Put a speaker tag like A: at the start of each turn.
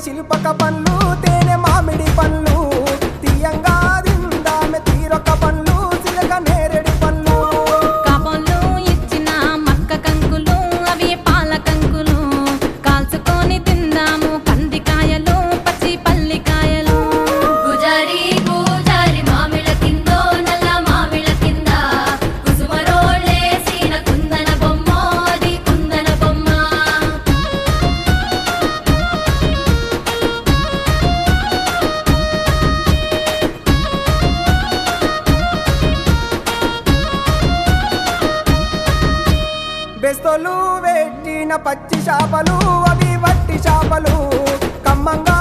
A: శిల్పక పండ్లు తేనె మామిడి పండ్లు తీయంగా దిందామె తీరొక పండ్లు సిలక నేరేడి పండ్లు
B: కాపంలో ఇచ్చిన మక్క కంకులు అవి పాల కంకులు కాల్చుకొని తిందాము కందికాయలు పచ్చి పల్లికాయలు
C: గుజారి గుజారి మామిళ్ళ కిందో నల్ల మామిళ్ళ కింద కుసుమరోళ్ళేసిన కుందన బొమ్మ అది కుందన బొమ్మ
A: బెస్తలు పెట్టిన పచ్చి చేపలు అవి వట్టి చేపలు కమ్మంగా